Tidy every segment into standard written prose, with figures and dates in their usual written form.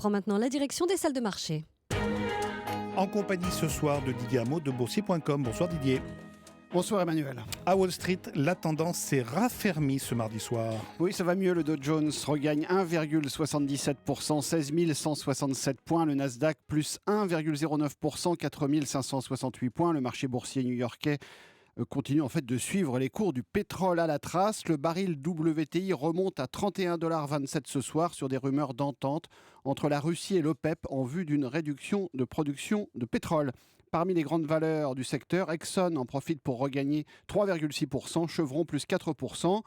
prend maintenant la direction des salles de marché. En compagnie ce soir de Didier Hameau de Boursier.com. Bonsoir Didier. Bonsoir Emmanuel. À Wall Street, la tendance s'est raffermie ce mardi soir. Oui, ça va mieux. Le Dow Jones regagne 1,77%, 16 167 points. Le Nasdaq plus 1,09%, 4 568 points. Le marché boursier new-yorkais continue en fait de suivre les cours du pétrole à la trace. Le baril WTI remonte à 31,27$ ce soir sur des rumeurs d'entente entre la Russie et l'OPEP en vue d'une réduction de production de pétrole. Parmi les grandes valeurs du secteur, Exxon en profite pour regagner 3,6%, Chevron plus 4%.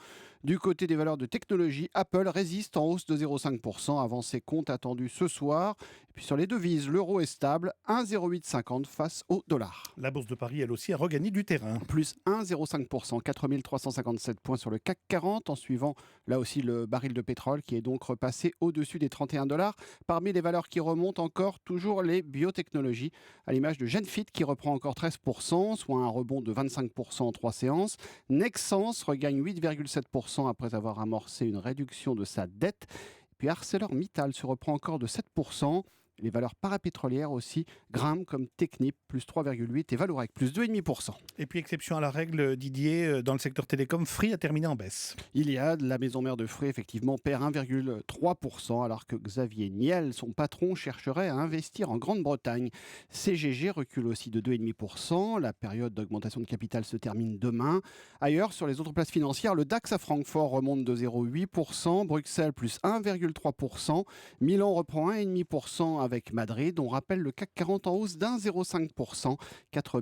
Du côté des valeurs de technologie, Apple résiste en hausse de 0,5% avant ses comptes attendus ce soir. Et puis sur les devises, l'euro est stable, 1,0850 face au dollar. La bourse de Paris, elle aussi, a regagné du terrain. Plus 1,05%, 4 357 points sur le CAC 40, en suivant là aussi le baril de pétrole qui est donc repassé au-dessus des 31$. Parmi les valeurs qui remontent encore, toujours les biotechnologies, à l'image de Genfit qui reprend encore 13%, soit un rebond de 25% en 3 séances. Nexans regagne 8,7% après avoir amorcé une réduction de sa dette. Et puis ArcelorMittal se reprend encore de 7%. Les valeurs parapétrolières aussi grimpent comme Technip, plus 3,8% et Vallourec, plus 2,5%. Et puis, exception à la règle, Didier, dans le secteur télécom, Free a terminé en baisse. Iliad, la maison mère de Free, effectivement, perd 1,3%, alors que Xavier Niel, son patron, chercherait à investir en Grande-Bretagne. CGG recule aussi de 2,5%. La période d'augmentation de capital se termine demain. Ailleurs, sur les autres places financières, le DAX à Francfort remonte de 0,8%, Bruxelles plus 1,3%, Milan reprend 1,5% avec Madrid. On rappelle le CAC 40 en hausse d'1,05%, 4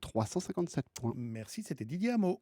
357 points. Merci, c'était Didier Hameau.